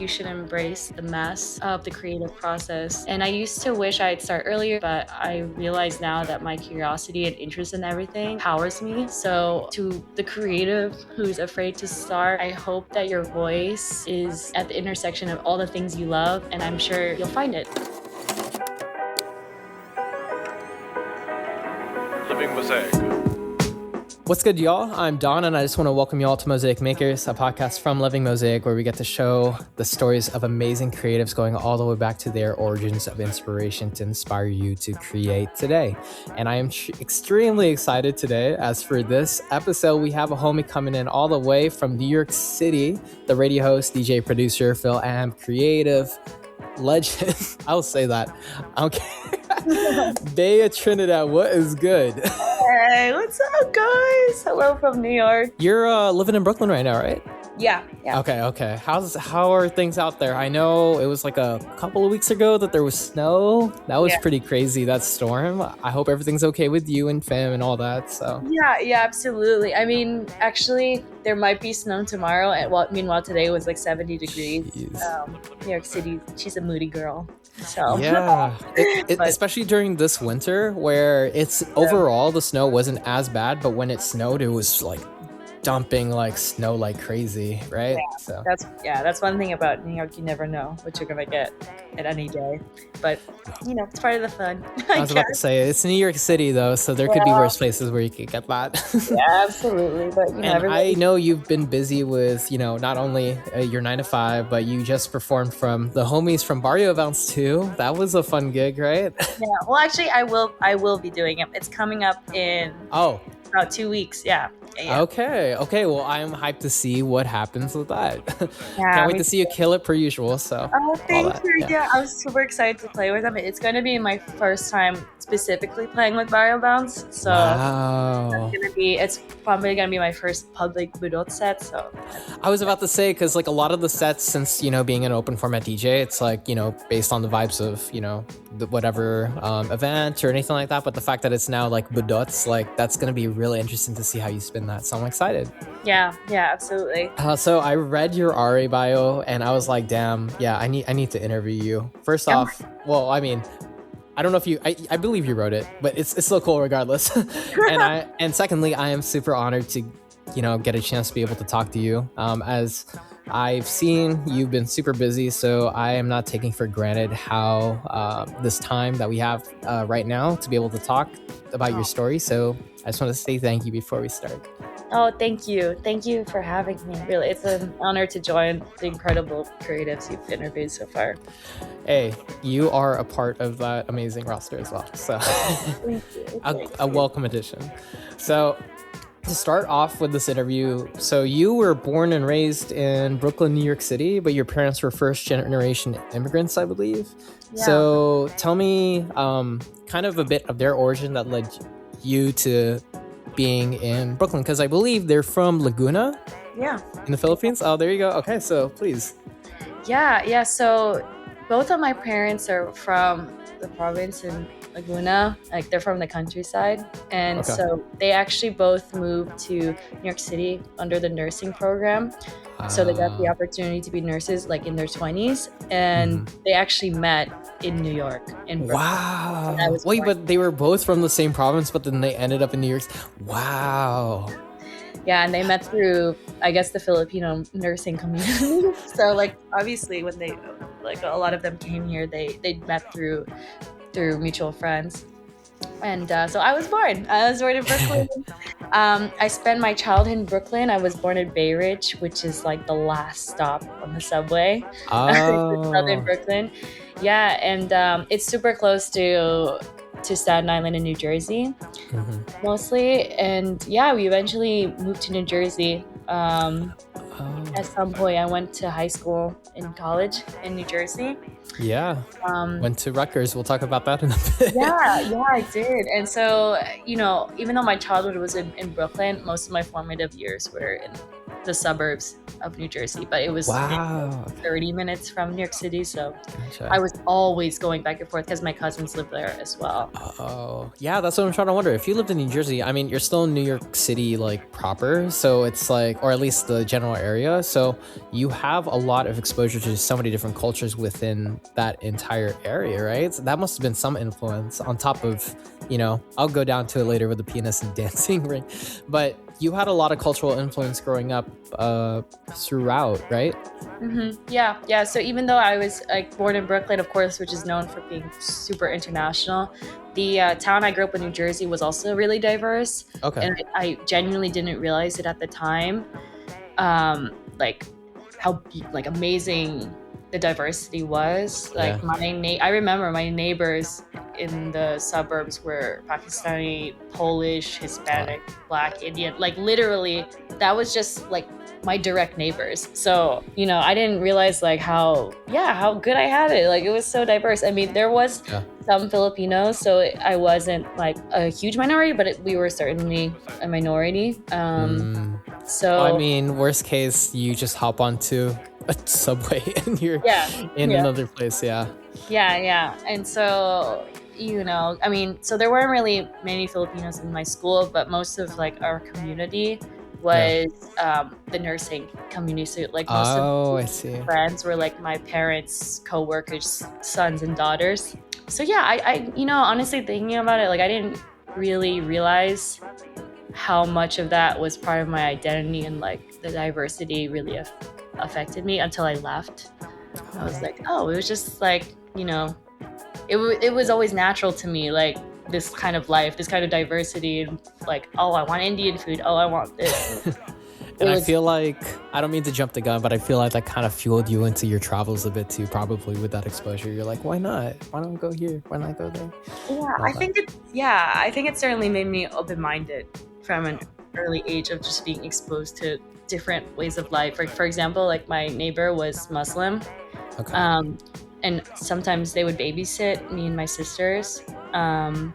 You should embrace the mess of the creative process. And I used to wish I'd start earlier, but I realize now that my curiosity and interest in everything powers me. So to the creative who's afraid to start, I hope that your voice is at the intersection of all the things you love, and I'm sure you'll find it. Living Mosaic. What's good, y'all? I'm Don, and I just want to welcome y'all to Mosaic Makers, a podcast from Living Mosaic, where we get to show the stories of amazing creatives going all the way back to their origins of inspiration to inspire you to create today. And I am extremely excited today, as for this episode, we have a homie coming in all the way from New York City, the radio host, DJ, producer, Phil Am, creative legend. I'll say that. Okay. BEA TRINIDAD, what is good? Hey, what's up, guys? Hello from New York. You're living in Brooklyn right now, right? Yeah. Okay. How are things out there? I know it was like a couple of weeks ago that there was snow. That was pretty crazy, that storm. I hope everything's okay with you and fam and all that. So Yeah, absolutely. I mean, actually, there might be snow tomorrow. Meanwhile, today was like 70 degrees. New York City, she's a moody girl. So yeah, especially during this winter where it's overall the snow wasn't as bad, but when it snowed, it was like dumping like snow like crazy, right? So that's one thing about New York. You never know what you're gonna get at any day, but it's part of the fun. I was about to say it's New York City though, so there could be worse places where you could get that. Yeah, absolutely. But I know you've been busy with not only your 9 to 5, but you just performed from the homies from Barrio Events too. That was a fun gig, right? Yeah. Well, actually, I will be doing it. It's coming up in about 2 weeks. Yeah. Okay. Well, I'm hyped to see what happens with that. Can't wait to see you kill it per usual. So. Oh, thank you. Yeah, I was super excited to play with them. It's going to be my first time specifically playing with Barrio Bounce. So wow. It's probably going to be my first public Budot set. So I was about to say, because like a lot of the sets, since being an open format DJ, it's like based on the vibes of whatever event or anything like that. But the fact that it's now like Budots, like that's going to be really interesting to see how you spin that. So I'm excited. Yeah, absolutely. So I read your RA bio and I was like, damn, I need to interview you. First off, well, I mean, I don't know if I believe you wrote it, but it's still cool regardless. and secondly, I am super honored to, get a chance to be able to talk to you. As I've seen you've been super busy, so I am not taking for granted how this time that we have right now to be able to talk about your story. So I just want to say thank you before we start. Oh, thank you. Thank you for having me. Really, it's an honor to join the incredible creatives you've interviewed so far. Hey, you are a part of that amazing roster as well. So Thank you. a welcome addition. So to start off with this interview, so you were born and raised in Brooklyn, New York City, but your parents were first generation immigrants, I believe. Yeah. So tell me kind of a bit of their origin that led you to being in Brooklyn, because I believe they're from Laguna. Yeah. In the Philippines. Oh, there you go. Okay, so please. Yeah. So both of my parents are from the province in Laguna, like they're from the countryside, and so they actually both moved to New York City under the nursing program. So they got the opportunity to be nurses like in their 20s, and they actually met in New York. Wow. Wait, but they were both from the same province, but then they ended up in New York. Wow. Yeah, and they met through, I guess, the Filipino nursing community. So like obviously when they a lot of them came here, they met through mutual friends. And so I was born in Brooklyn. I spent my childhood in Brooklyn. I was born in Bay Ridge, which is like the last stop on the subway. Southern Brooklyn. Yeah, and it's super close to Staten Island in New Jersey, mostly. And yeah, we eventually moved to New Jersey. At some point, I went to high school and college in New Jersey. Yeah. Went to Rutgers. We'll talk about that in a bit. Yeah, I did. And so, even though my childhood was in Brooklyn, most of my formative years were in the suburbs of New Jersey, but it was Wow. 30 minutes from New York City. So Gotcha. I was always going back and forth because my cousins lived there as well. Oh, yeah, that's what I'm trying to wonder. If you lived in New Jersey, I mean, you're still in New York City, like proper. So it's like, or at least the general area. So you have a lot of exposure to so many different cultures within that entire area, right? So that must have been some influence on top of, I'll go down to it later with the pianist and dancing ring. But you had a lot of cultural influence growing up throughout, right? Yeah. So even though I was like born in Brooklyn, of course, which is known for being super international, the town I grew up in, New Jersey, was also really diverse. Okay. And I genuinely didn't realize it at the time, like how like amazing the diversity was. Like I remember my neighbors in the suburbs were Pakistani, Polish, Hispanic, Black, Indian. Like literally, that was just like my direct neighbors. So, I didn't realize like how good I had it. Like it was so diverse. I mean, there was some Filipinos, so I wasn't like a huge minority, but we were certainly a minority. So I mean, worst case, you just hop onto a subway and you're in another place. Yeah. And so, I mean, so there weren't really many Filipinos in my school, but most of like our community was the nursing community. So like most of my friends were like my parents' co-workers' sons and daughters. So yeah, I honestly thinking about it, like I didn't really realize how much of that was part of my identity, and like the diversity really affected me until I left. I was like, oh, it was just like, it was always natural to me, like this kind of life, this kind of diversity, and like, oh, I want Indian food, oh, I want this. And I feel like, I don't mean to jump the gun, but I feel like that kind of fueled you into your travels a bit too, probably with that exposure. You're like, why not? Why don't go here? Why not go there? Yeah, I think it certainly made me open-minded from an early age of just being exposed to different ways of life. Like, for example, like my neighbor was Muslim. Okay. And sometimes they would babysit me and my sisters. And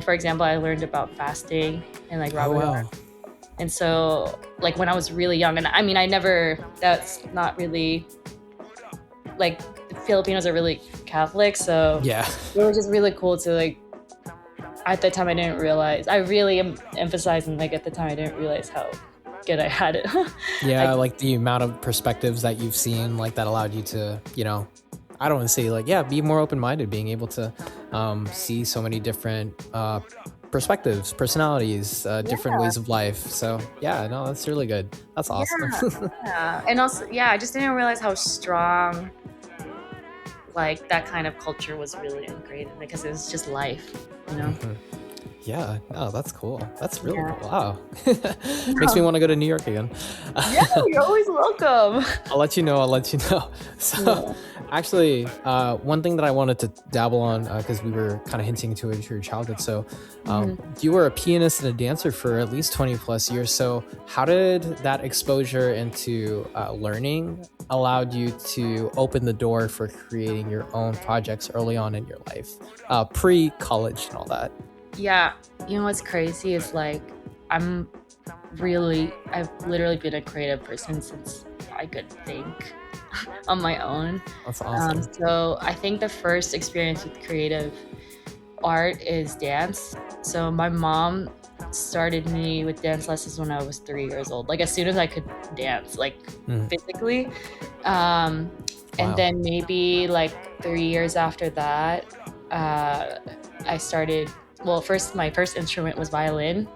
for example, I learned about fasting and like Ramadan. And so like when I was really young, and I mean, that's not really like, Filipinos are really Catholic. So it was just really cool to like, at the time I didn't realize, I really am emphasizing like at the time I didn't realize how good I had it. Like the amount of perspectives that you've seen, like that allowed you to, I don't want to say like, be more open-minded, being able to see so many different perspectives, personalities, different ways of life. So that's really good. That's awesome. And also, I just didn't realize how strong like that kind of culture was really ingrained, because it was just life, Yeah, no, that's cool. That's really cool. Wow. Makes me want to go to New York again. You're always welcome. I'll let you know. So actually, one thing that I wanted to dabble on, because we were kind of hinting to it to your childhood. So you were a pianist and a dancer for at least 20 plus years. So how did that exposure into learning allowed you to open the door for creating your own projects early on in your life, pre-college and all that? Yeah, what's crazy is like I've literally been a creative person since I could think on my own. That's awesome. So I think the first experience with creative art is dance. So my mom started me with dance lessons when I was 3 years old, like as soon as I could dance, like physically. And then maybe like 3 years after that, I started. Well, my first instrument was violin,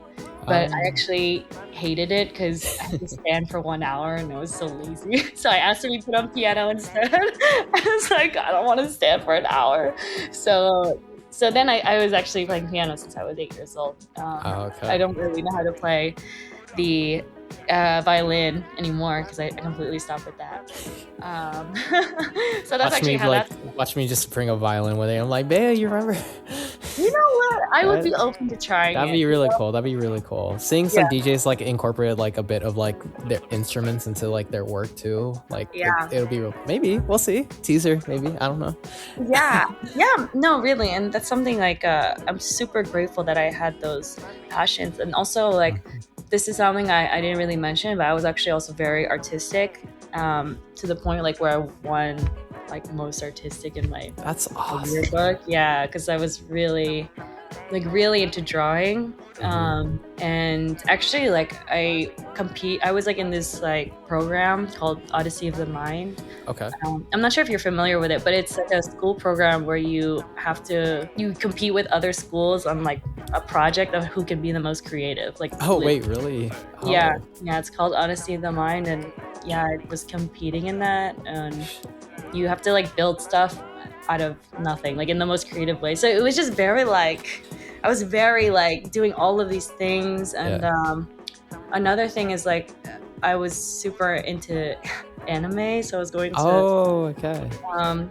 but I actually hated it because I had to stand for 1 hour and I was so lazy. So I asked to be put on piano instead. I was like, I don't want to stand for an hour. So then I was actually playing piano since I was 8 years old. I don't really know how to play the violin anymore because I completely stopped with that. So that's watch me just bring a violin with it. I'm like, babe, you remember? You know what? I would be open to trying. That'd be really cool. That'd be really cool. Seeing some DJs like incorporate like a bit of like their instruments into like their work too. Like it'll be real. Maybe we'll see. Teaser. Maybe, I don't know. No, really, and that's something like I'm super grateful that I had those passions, and also like this is something I didn't really mention, but I was actually also very artistic, to the point like where I won like most artistic in my That's awesome. yearbook. Yeah, because I was really into drawing. And actually like I was like in this like program called Odyssey of the Mind. Okay. I'm not sure if you're familiar with it, but it's like a school program where you compete with other schools on like a project of who can be the most creative. Like, Oh, wait, really? Oh. Yeah, it's called Odyssey of the Mind, and yeah, I was competing in that, and you have to like build stuff out of nothing, like in the most creative way. So it was just very like, I was very like doing all of these things. And another thing is like, I was super into anime, so I was going to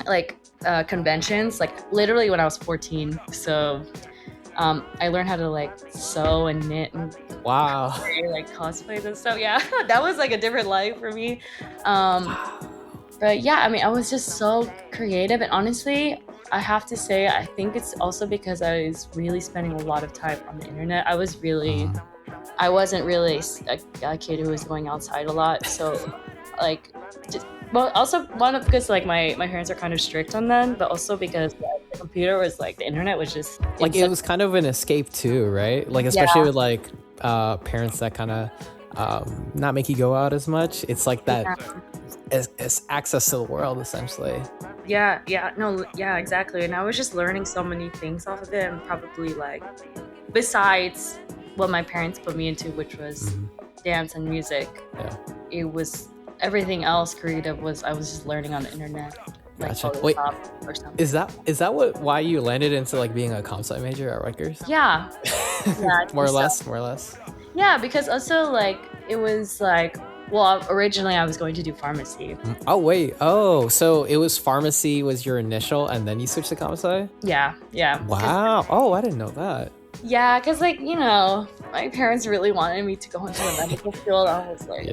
like conventions, like literally when I was 14. So I learned how to like sew and knit and wow, like cosplay and stuff. Yeah, that was like a different life for me. But yeah, I mean, I was just so creative, and honestly, I have to say, I think it's also because I was really spending a lot of time on the internet. I wasn't really a kid who was going outside a lot. So like, well, also one of, because like my parents are kind of strict on them, but also because the computer was like, the internet was just like, it was kind of an escape too, right? Like, especially with like parents that kind of not make you go out as much. It's like that it's access to the world essentially. Yeah, exactly. And I was just learning so many things off of it, and probably like, besides what my parents put me into, which was dance and music, it was everything else creative I was just learning on the internet. Like, gotcha. Wait, or something. Is that why you landed into like being a comp sci major at Rutgers? Yeah. more or less. Yeah, because also like it was like, well, originally I was going to do pharmacy. Oh wait, so it was pharmacy was your initial, and then you switched to comp sci? Yeah. Wow. Oh, I didn't know that. Yeah, because like, you know, my parents really wanted me to go into the medical field. I was like,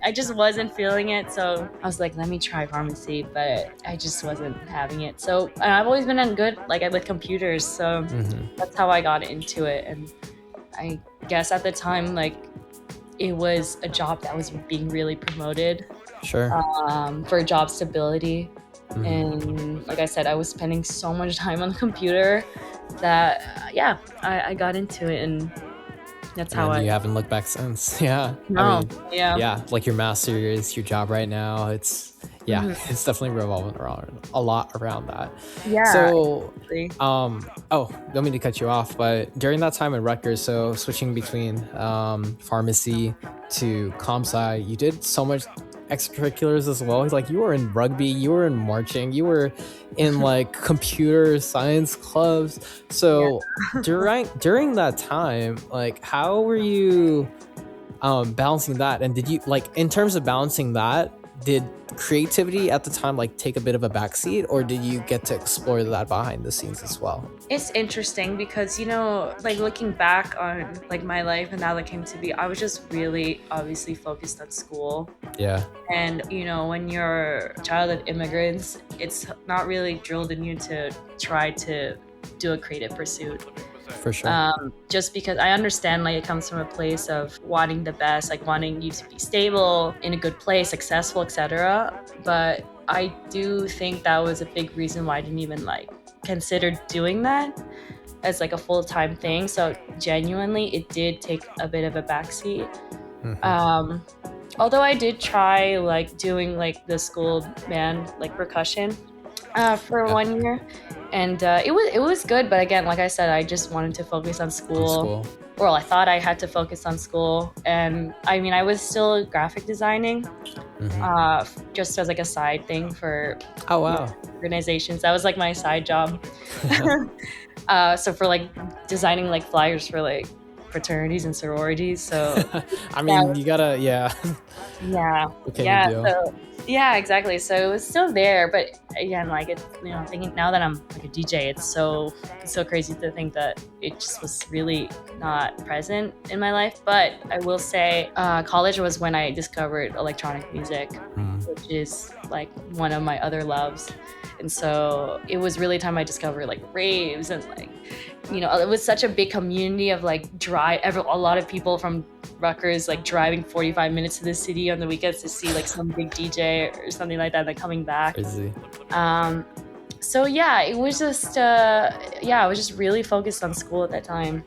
I just wasn't feeling it. So I was like, let me try pharmacy, but I just wasn't having it. So, and I've always been good, like with computers. So that's how I got into it. And I guess at the time, like, it was a job that was being really promoted. Sure. For job stability. And like I said, I was spending so much time on the computer that I got into it, and that's how you haven't looked back since. No. I mean, yeah, like your master is your job right now. It's it's definitely revolving around a lot around that. So don't mean to cut you off, but during that time at Rutgers, so switching between pharmacy to comp sci, you did so much extracurriculars as well. Like, you were in rugby, you were in marching, you were in like computer science clubs. So during that time, like, how were you balancing that? And did you, like, in terms of balancing that, did creativity at the time like take a bit of a backseat, or did you get to explore that behind the scenes as well? It's interesting because, you know, like looking back on like my life and how that came to be, I was just really obviously focused on school. Yeah. And, you know, when you're a child of immigrants, it's not really drilled in you to try to do a creative pursuit. For sure. Just because I understand, like, it comes from a place of wanting the best, like wanting you to be stable, in a good place, successful, etc. But I do think that was a big reason why I didn't even like consider doing that as like a full-time thing. So genuinely, it did take a bit of a backseat. Although I did try like doing like the school band, like percussion, for 1 year. And it was good, but again, like I said, I just wanted to focus on school. Well, I thought I had to focus on school, and I mean, I was still graphic designing, just as like a side thing for organizations. That was like my side job. So for like designing like flyers for like fraternities and sororities. So I mean, you gotta yeah, exactly. So it was still there, but again, like, it's, you know, thinking now that I'm like a DJ, it's so crazy to think that it just was really not present in my life. But I will say, college was when I discovered electronic music, which is like one of my other loves. And so it was really time I discovered like raves and like, it was such a big community of like a lot of people from Rutgers like driving 45 minutes to the city on the weekends to see like some big DJ or something like that, and then coming back. Crazy. So yeah, it was just I was just really focused on school at that time.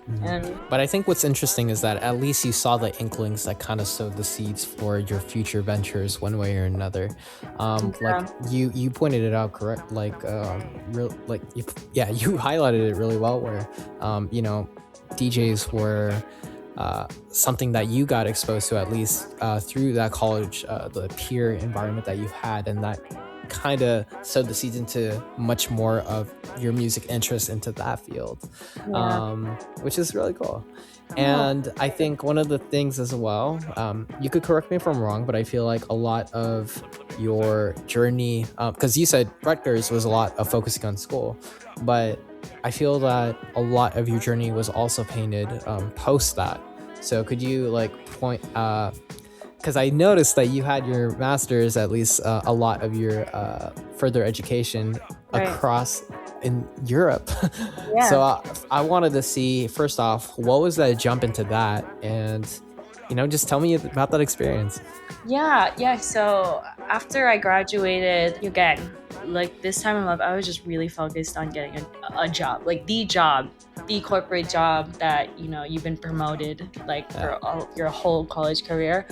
But I think what's interesting is that at least you saw the inklings that kind of sowed the seeds for your future ventures one way or another. Like you pointed it out correct, like you highlighted it really well, where DJs were something that you got exposed to, at least through that college, the peer environment that you had, and that kind of sowed the seeds into much more of your music interest into that field, which is really cool. And I think one of the things as well, you could correct me if I'm wrong, but I feel like a lot of your journey, because you said Rutgers was a lot of focusing on school, but I feel that a lot of your journey was also painted post that. So could you like point, because I noticed that you had your master's, at least a lot of your further education across in Europe. Yeah. So I wanted to see, first off, what was that jump into that? And, just tell me about that experience. Yeah. So after I graduated, again, like this time in life, I was just really focused on getting a job, like the corporate job that, you've been promoted like for your whole college career.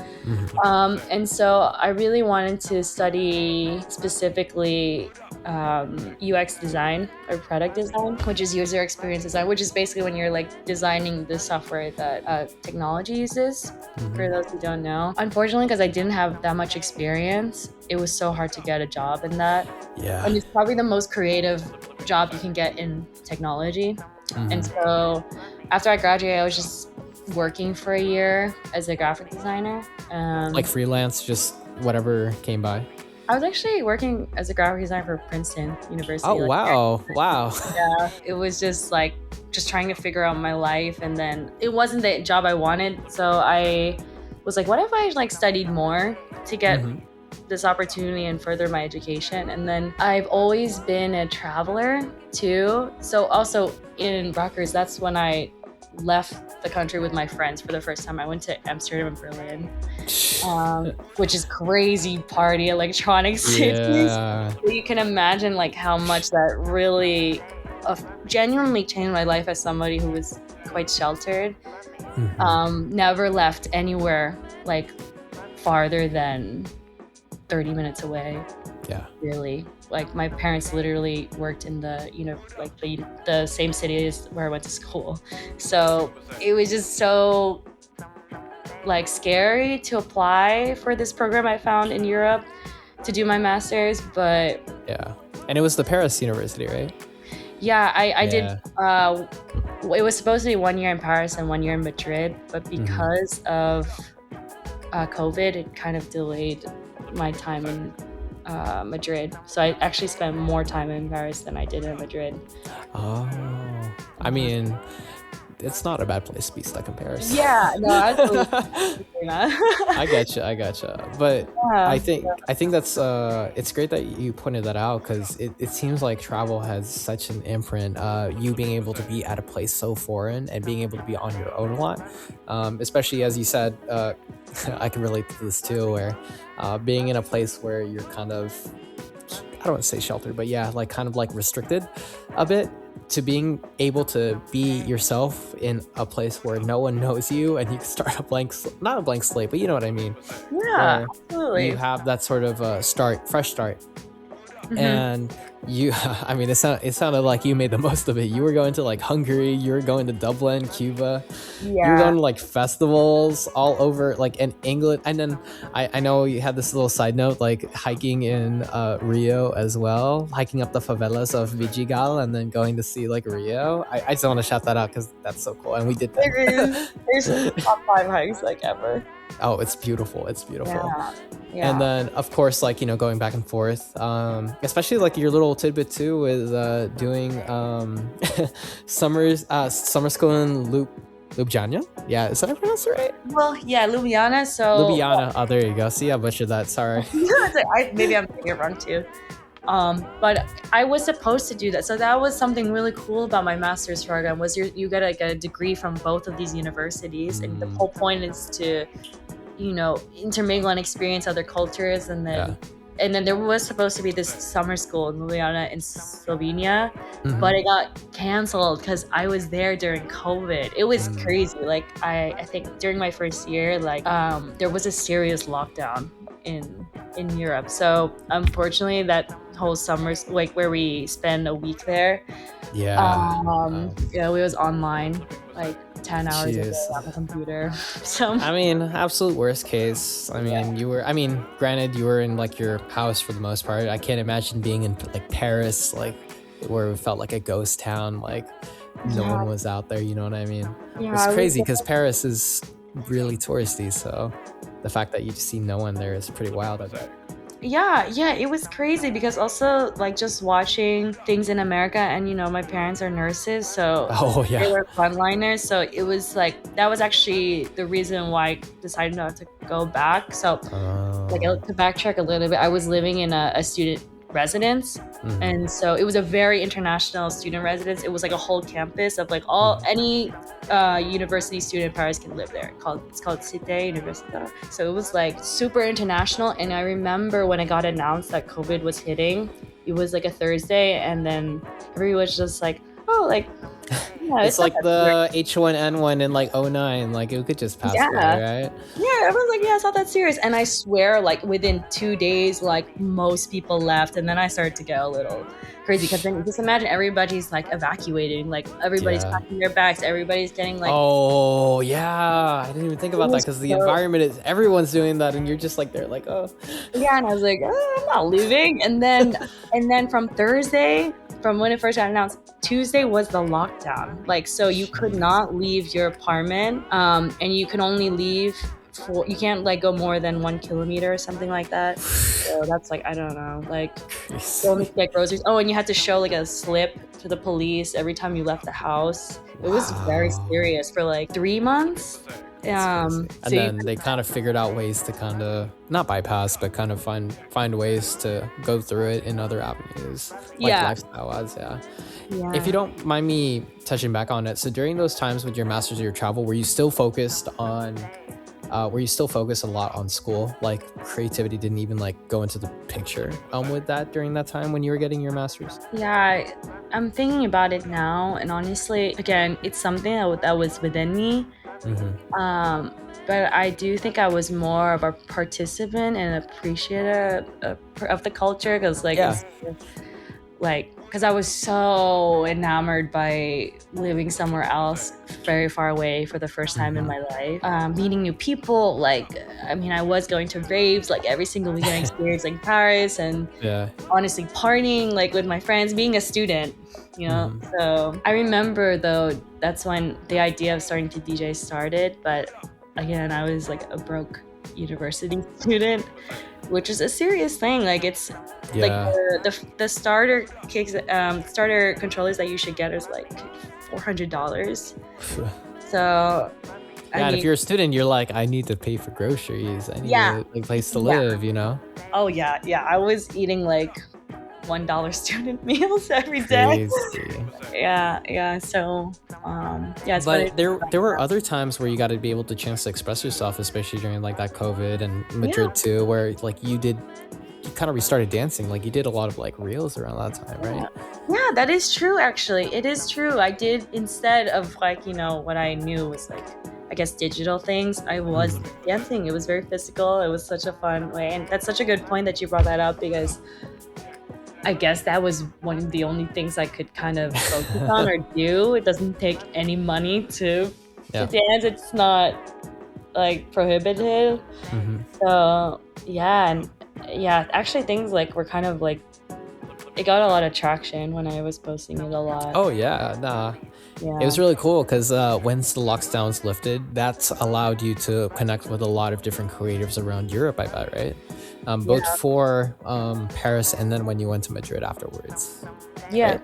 And so I really wanted to study specifically UX design or product design, which is user experience design, which is basically when you're like designing the software that technology uses. For those who don't know, unfortunately, because I didn't have that much experience, it was so hard to get a job in that. Yeah. And it's probably the most creative job you can get in technology. And so after I graduated, I was just working for a year as a graphic designer. Like freelance, just whatever came by? I was actually working as a graphic designer for Princeton University. Oh, wow. Yeah, it was just like trying to figure out my life, and then it wasn't the job I wanted. So I was like, what if I like studied more to get this opportunity and further my education? And then I've always been a traveler too. So also in Rutgers, that's when I left the country with my friends for the first time. I went to Amsterdam and Berlin, which is crazy party electronic cities. Yeah. So you can imagine like how much that really genuinely changed my life as somebody who was quite sheltered. Never left anywhere like farther than 30 minutes away. Yeah. Really. Like my parents literally worked in the same city as where I went to school. So it was just so like scary to apply for this program I found in Europe to do my master's, but yeah. And it was the Paris University, right? Yeah, I did. It was supposed to be 1 year in Paris and 1 year in Madrid, but because of COVID, it kind of delayed my time in Madrid. So I actually spent more time in Paris than I did in Madrid. Oh, I mean, it's not a bad place to be stuck in Paris. Yeah, no, absolutely. I gotcha. But yeah, I think that's it's great that you pointed that out, because it seems like travel has such an imprint. You being able to be at a place so foreign and being able to be on your own a lot, especially as you said, I can relate to this too, where being in a place where you're kind of, I don't want to say sheltered, but yeah, like kind of like restricted a bit, to being able to be yourself in a place where no one knows you and you can start not a blank slate, but you know what I mean. Yeah, absolutely. You have that sort of fresh start. And you, I mean, it sounded like you made the most of it. You were going to like Hungary, you were going to Dublin, Cuba, you were going to like festivals all over, like in England. And then I know you had this little side note, like hiking in Rio as well, hiking up the favelas of Vidigal and then going to see like Rio. I just want to shout that out because that's so cool. And we did that. There's top 5 hikes like ever. Oh, it's beautiful. Yeah. And then of course, like, going back and forth, especially like your little tidbit too is doing summer school in Ljubljana? Yeah, is that I pronounced it right? Well, yeah, Ljubljana. So Ljubljana. Oh, there you go. See, I butchered that. Sorry. maybe I'm saying it wrong too. But I was supposed to do that. So that was something really cool about my master's program was you get like a degree from both of these universities. And the whole point is to, intermingle and experience other cultures. And then there was supposed to be this summer school in Ljubljana in Slovenia, but it got canceled because I was there during COVID. It was crazy. Like I think during my first year, like there was a serious lockdown in Europe. So unfortunately, that whole summer, like where we spend a week there, it was online, like 10 hours a day on the computer. So I mean, absolute worst case. I mean, granted you were in like your house for the most part. I can't imagine being in like Paris, like where it felt like a ghost town, like no one was out there, you know what I mean? It's crazy because Paris is really touristy, so the fact that you see no one there is pretty wild, I bet. Yeah, it was crazy because also like just watching things in America, and my parents are nurses, so they were frontliners. So it was like that was actually the reason why I decided not to go back. So like to backtrack a little bit, I was living in a student residence, and so it was a very international student residence. It was like a whole campus of like any university student in Paris can live there. It's called Cité Universitaire. So it was like super international. And I remember when it got announced that COVID was hitting, it was like a Thursday, and then everyone was just like, oh, like it's like the H1N1 in like 2009, like it could just pass away, right? Yeah, everyone's like, it's not that serious. And I swear, like within 2 days, like most people left, and then I started to get a little crazy because then just imagine everybody's like evacuating, like everybody's packing their bags, everybody's getting like I didn't even think about that because the environment is everyone's doing that, and you're just like they're like and I was like, I'm not leaving. And then from Thursday, from when it first got announced, Tuesday was the lockdown. Like, so you could not leave your apartment, and you can only leave you can't like go more than 1 kilometer or something like that. So that's like, I don't know, like only get groceries. Oh, and you had to show like a slip to the police every time you left the house. It was very serious for like 3 months. And then they kind of figured out ways to kind of not bypass, but kind of find ways to go through it in other avenues, like lifestyle-wise. If you don't mind me touching back on it, so during those times with your master's or your travel, were you still focused a lot on school? Like creativity didn't even like go into the picture with that during that time when you were getting your master's? Yeah, I'm thinking about it now, and honestly, again, it's something that was within me. But I do think I was more of a participant and appreciator of the culture, because because I was so enamored by living somewhere else very far away for the first time in my life, meeting new people. Like, I mean, I was going to raves like every single weekend experience, like Paris, and honestly partying like with my friends, being a student, So I remember though, that's when the idea of starting to DJ started. But again, I was like a broke university student, which is a serious thing. Like it's like the starter starter controllers that you should get is like $400. So and if you're a student, you're like, I need to pay for groceries, I need a place to live, Oh yeah, I was eating like $1 student meals every day. So but there were other times where you got to be able to chance to express yourself, especially during like that COVID and Madrid too, where like you kind of restarted dancing. Like you did a lot of like reels around that time, right? Yeah, that is true. Actually, it is true. I did, instead of like what I knew was like, I guess, digital things, I was dancing. It was very physical. It was such a fun way, and that's such a good point that you brought that up, because I guess that was one of the only things I could kind of focus on or do. It doesn't take any money to dance. It's not like prohibited. So actually things like were kind of like, it got a lot of traction when I was posting it a lot. It was really cool because once the lockdowns lifted, that's allowed you to connect with a lot of different creatives around Europe, I bet, right? Both for Paris and then when you went to Madrid afterwards. Right?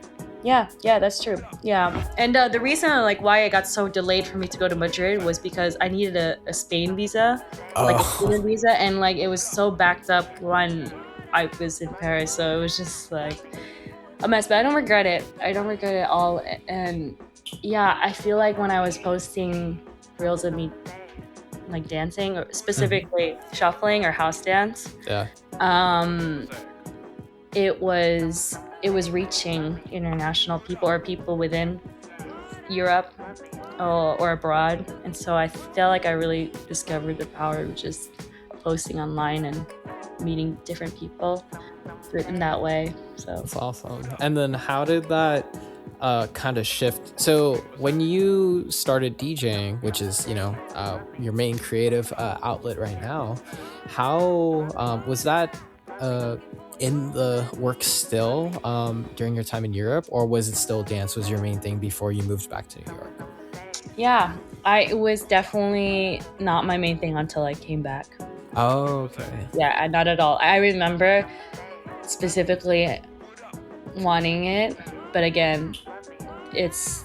Yeah, that's true. Yeah, and the reason like why I got so delayed for me to go to Madrid was because I needed a Spain visa, like a Oh, student visa, and like it was so backed up when I was in Paris, so it was just like a mess. But I don't regret it. I don't regret it at all. And yeah, I feel like when I was posting reels of me like dancing, or specifically shuffling or house dance, yeah. um, it was reaching international people or people within Europe or abroad, and so I feel like I really discovered the power of just posting online and meeting different people in that way. So That's awesome. And then how did that kind of shift? So when you started DJing, which is, your main creative outlet right now, how was that in the work still during your time in Europe, or was it still dance was your main thing before you moved back to New York? yeah, it was definitely not my main thing until I came back. Oh, okay. Yeah, not at all. I remember specifically wanting it, but again,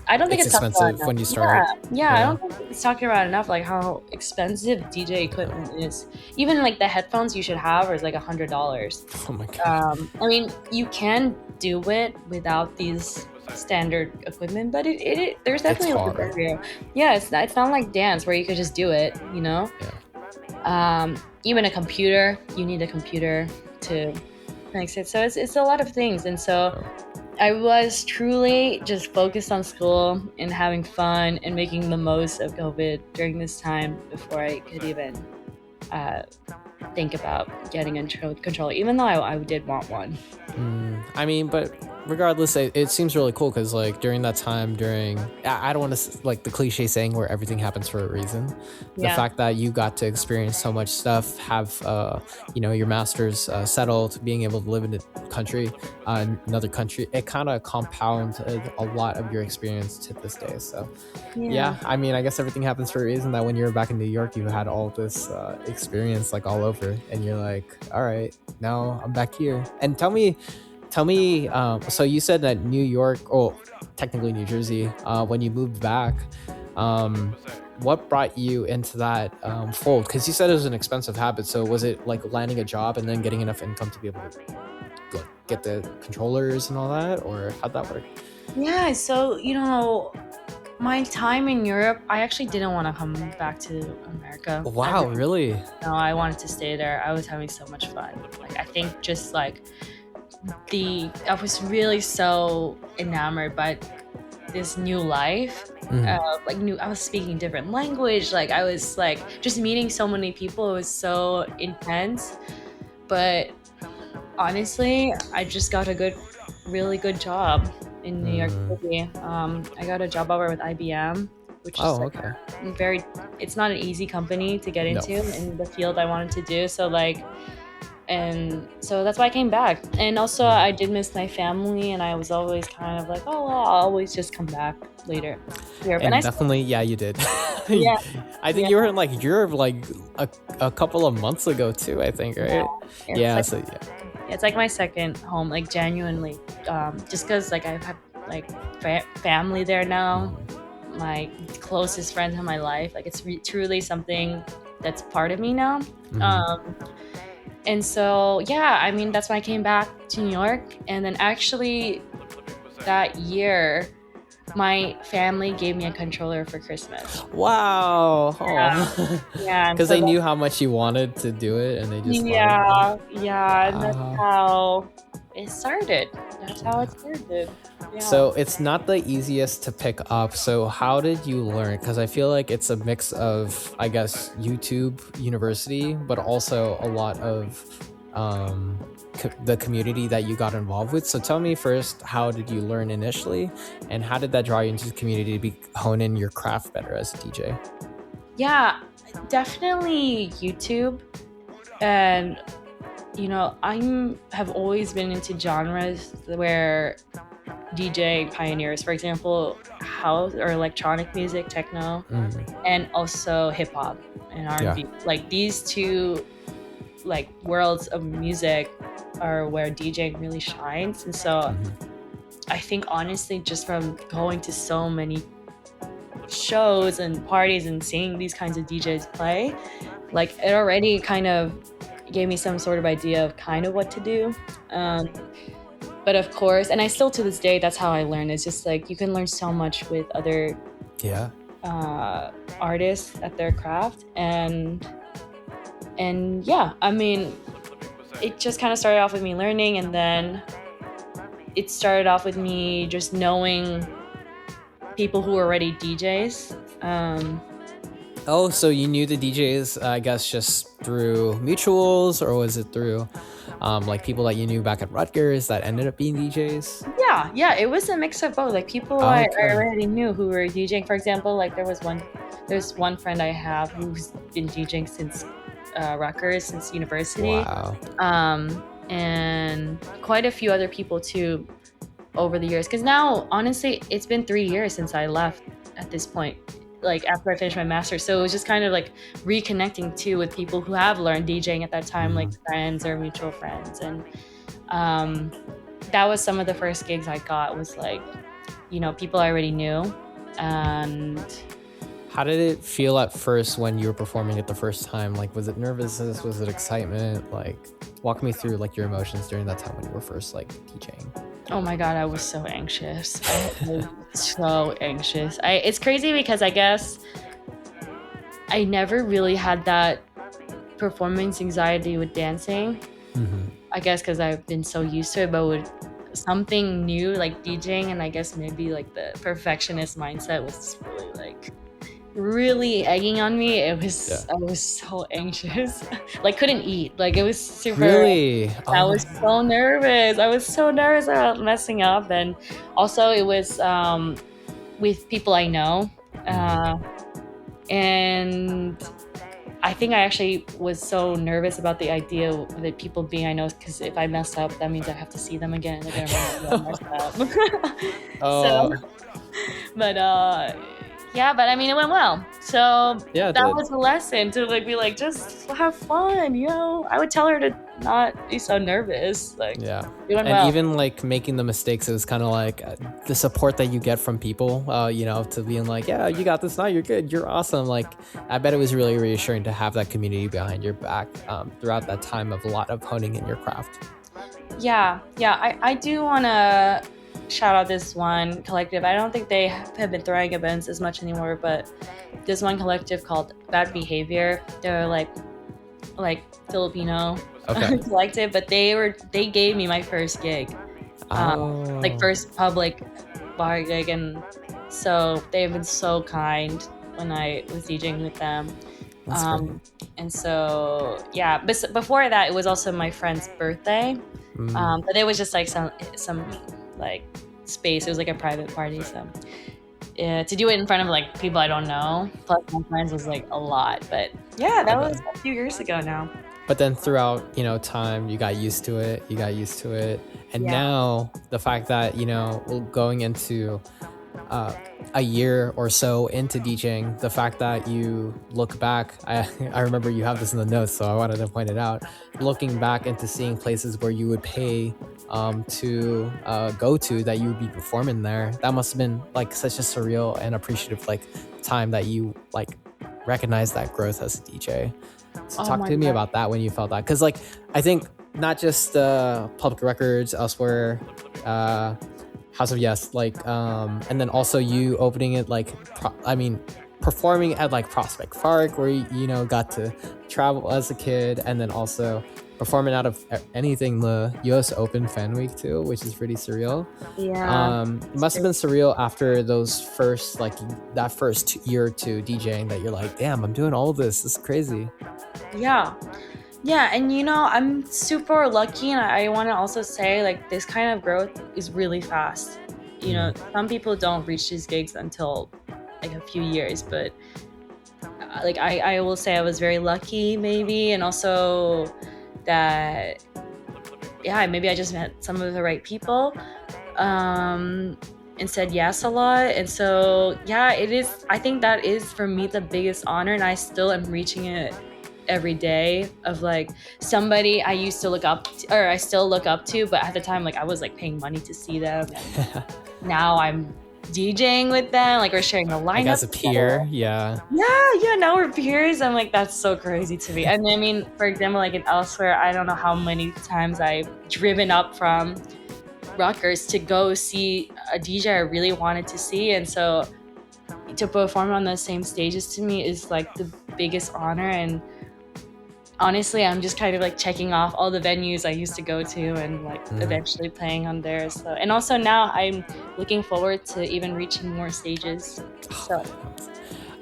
I don't think It's it's talked about expensive enough. when you start. Yeah, I don't think it's talking about enough, like how expensive DJ equipment is. Even like the headphones you should have is like $100. Oh my god. I mean, you can do it without these standard equipment, but there's definitely like a hard. barrier. Yeah, it's not like dance where you could just do it, Yeah. Even a computer, you need a computer to fix it. So it's a lot of things, and so I was truly just focused on school and having fun and making the most of COVID during this time before I could even think about getting a controller, even though I did want one. I mean, but regardless, it seems really cool because like during that time, I don't want to like the cliche saying where everything happens for a reason. The fact that you got to experience so much stuff, have your master's settled, being able to live in another country, it kind of compounded a lot of your experience to this day. So yeah, I mean, I guess everything happens for a reason. That when you were back in New York, you had all this experience like all over, and you're like, all right, now I'm back here. And tell me, so you said that New York, or technically New Jersey, when you moved back, what brought you into that fold? Because you said it was an expensive habit. So was it like landing a job and then getting enough income to be able to like, get the controllers and all that, or how'd that work? Yeah, so my time in Europe, I actually didn't want to come back to America. Wow, really? No, I wanted to stay there. I was having so much fun. Like I think just like I was really so enamored by this new life. I was speaking different language. Like I was like just meeting so many people. It was so intense. But honestly, I just got a really good job in New York City. I got a job offer with IBM, which is it's not an easy company to get into in the field I wanted to do. So and so that's why I came back. And also I did miss my family, and I was always kind of like, oh, well, I'll always just come back later. And definitely, you did. Yeah. I think you were in like Europe like a couple of months ago too, I think, right? It's like my second home, like genuinely, just because like I have like family there now, my closest friends in my life. Like it's truly something that's part of me now. And so, yeah, I mean, that's when I came back to New York. And then actually that year, my family gave me a controller for Christmas. Wow. Yeah. Because they knew how much you wanted to do it, and they just And that's how it started. Yeah. So it's not the easiest to pick up. So how did you learn? Because I feel like it's a mix of, I guess, YouTube University, but also a lot of the community that you got involved with. So tell me first, how did you learn initially, and how did that draw you into the community to hone in your craft better as a DJ? Yeah, definitely YouTube. And I have always been into genres where DJ pioneers, for example, house or electronic music, techno, and also hip hop and R&B. Like these two like worlds of music are where DJing really shines. And so I think honestly, just from going to so many shows and parties and seeing these kinds of DJs play, like it already kind of gave me some sort of idea of kind of what to do. But of course, and I still to this day, that's how I learn. It's just like you can learn so much with other artists at their craft, and yeah, I mean, it just kind of started off with me learning, and then it started off with me just knowing people who were already DJs. Oh, so you knew the DJs, I guess, just through mutuals, or was it through like people that you knew back at Rutgers that ended up being DJs? Yeah, it was a mix of both. Like people I already knew who were DJing. For example, like there's one friend I have who's been DJing since Rutgers, since university. Wow. And quite a few other people too over the years. Because now, honestly, it's been 3 years since I left at this point, like after I finished my master's. So it was just kind of like reconnecting too with people who have learned DJing at that time, like friends or mutual friends. And that was some of the first gigs I got, was like, you know, people I already knew. And how did it feel at first when you were performing it the first time? Like, was it nervousness? Was it excitement? Like, walk me through like your emotions during that time when you were first like DJing. Oh my God, I was so anxious. I was so anxious. It's crazy because I guess I never really had that performance anxiety with dancing. I guess because I've been so used to it, but with something new like DJing, and I guess maybe like the perfectionist mindset was really egging on me. I was so anxious. Like couldn't eat. Like it was super. Really? I was so nervous. I was so nervous about messing up, and also it was with people I know, and I think I actually was so nervous about the idea of the people being I know, because if I mess up, that means I have to see them again. And they're gonna remember that I messed up. Yeah, but I mean, it went well. So yeah, that was a lesson to like be like, just have fun, you know. I would tell her to not be so nervous. Like, yeah, it went and well. even like making the mistakes, it was kind of like the support that you get from people, you know, to being like, yeah, you got this now, you're good, you're awesome. Like, I bet it was really reassuring to have that community behind your back throughout that time of a lot of honing in your craft. Yeah, I do want to shout out this one collective. I don't think they have been throwing events as much anymore, but this one collective called Bad Behavior. They're like Filipino collective, but they gave me my first gig, like first public bar gig, and so they've been so kind when I was DJing with them. And so yeah, but before that, it was also my friend's birthday, but it was just like some like space. It was like a private party, so to do it in front of like people I don't know plus my friends was like a lot. But yeah, that was a few years ago now. But then throughout, you know, time, you got used to it, and now the fact that, you know, going into a year or so into DJing, the fact that you look back, I remember you have this in the notes, so I wanted to point it out, looking back into seeing places where you would pay to go to, that you would be performing there. That must have been like such a surreal and appreciative like time that you like recognize that growth as a DJ. So talk to me about that, when you felt that, because like I think not just Public Records, elsewhere, House of Yes, like and then also you opening it like performing at like Prospect Park, where you know got to travel as a kid, and then also performing out of anything, the US Open Fan Week too, which is pretty surreal. It must have been surreal after those first like that first year or two DJing, that you're like, damn, I'm doing all of this is crazy. Yeah, and you know, I'm super lucky, and I want to also say like this kind of growth is really fast. You know, some people don't reach these gigs until like a few years, but like I will say I was very lucky, maybe, and also that maybe I just met some of the right people and said yes a lot. And so yeah, it is, I think that is for me the biggest honor, and I still am reaching it every day of like somebody I used to look up to, or I still look up to, but at the time like I was like paying money to see them. And now I'm DJing with them, like we're sharing a lineup. Like as a peer, yeah. Yeah, now we're peers. I'm like, that's so crazy to me. And I mean, for example, like in elsewhere, I don't know how many times I've driven up from Rutgers to go see a DJ I really wanted to see. And so to perform on those same stages to me is like the biggest honor. And honestly, I'm just kind of like checking off all the venues I used to go to and like eventually playing on there. So, and also now I'm looking forward to even reaching more stages. So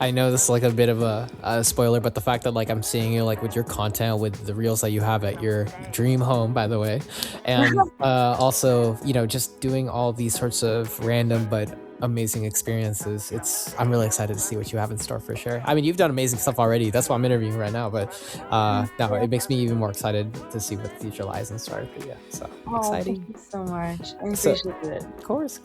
I know this is like a bit of a spoiler, but the fact that like I'm seeing you like with your content, with the reels that you have at your dream home, by the way, and also, you know, just doing all these sorts of random but amazing experiences. I'm really excited to see what you have in store for sure. I mean, you've done amazing stuff already. That's why I'm interviewing right now, but no, it makes me even more excited to see what the future lies in store for you. So exciting. Thank you so much. I appreciate it. Of course.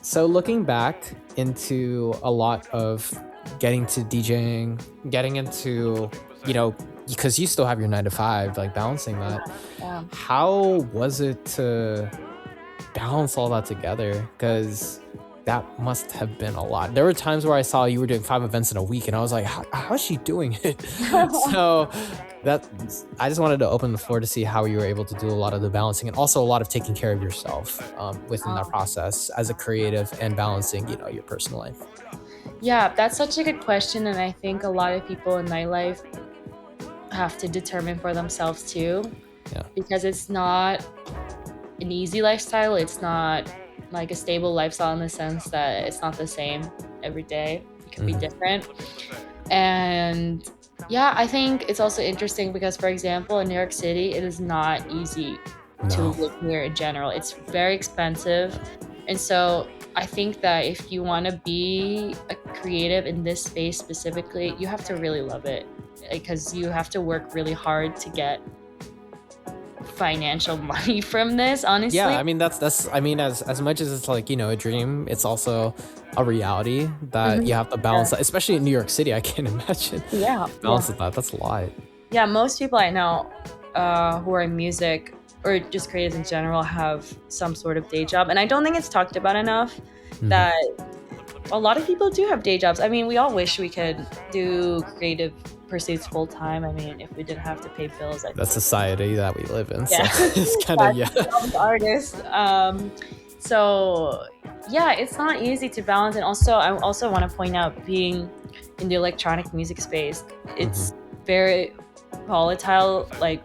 So looking back into a lot of getting to DJing, getting into, you know, because you still have your 9 to 5, like balancing that. Yeah. How was it to balance all that together? Because that must have been a lot. There were times where I saw you were doing 5 events in a week and I was like, how is she doing it? So I just wanted to open the floor to see how you were able to do a lot of the balancing and also a lot of taking care of yourself within that process as a creative and balancing, you know, your personal life. Yeah, that's such a good question. And I think a lot of people in nightlife have to determine for themselves too. Yeah. Because it's not an easy lifestyle. It's not like a stable lifestyle in the sense that it's not the same every day. It can be different. And yeah, I think it's also interesting because, for example, in New York City, it is not easy to live here in general. It's very expensive. And so I think that if you want to be a creative in this space specifically, you have to really love it because you have to work really hard to get financial money from this, honestly. Yeah, I mean that's I mean as much as it's like, you know, a dream, it's also a reality that you have to balance that, especially in New York City. I can't imagine balancing that. That's a lot. Yeah, most people I know who are in music or just creatives in general have some sort of day job, and I don't think it's talked about enough that a lot of people do have day jobs. I mean, we all wish we could do creative pursuits full time. I mean, if we didn't have to pay bills, that's society that we live in. Yeah. So it's kind of artists. So yeah, it's not easy to balance. And also, I also want to point out, being in the electronic music space, it's very volatile. Like,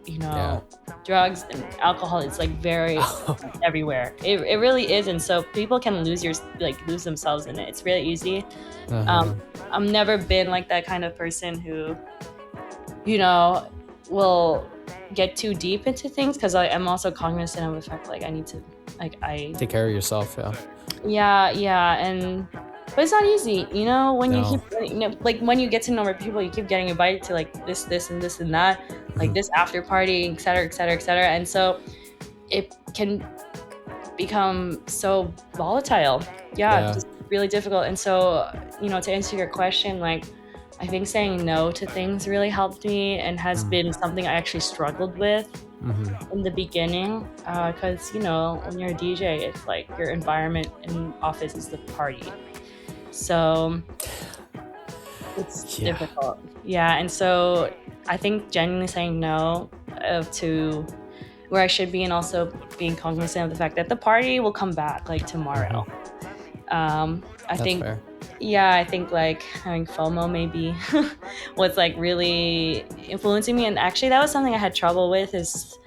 you know, drugs and alcohol, it's like very everywhere. It really is. And so people can lose themselves in it. It's really easy. I've never been like that kind of person who, you know, will get too deep into things, because I'm also cognizant of the fact like I need to take care of yourself. But it's not easy, you know, when you keep, you know, like when you get to know more people, you keep getting invited to like this and this and that, like this after party, et cetera, et cetera, et cetera. And so it can become so volatile. Just really difficult. And so, you know, to answer your question, like, I think saying no to things really helped me and has been something I actually struggled with in the beginning, because, you know, when you're a DJ, it's like your environment in office is the party. So it's difficult. And so I think genuinely saying no to where I should be, and also being cognizant of the fact that the party will come back like tomorrow. I think fair. I think like having FOMO maybe was like really influencing me. And actually that was something I had trouble with, is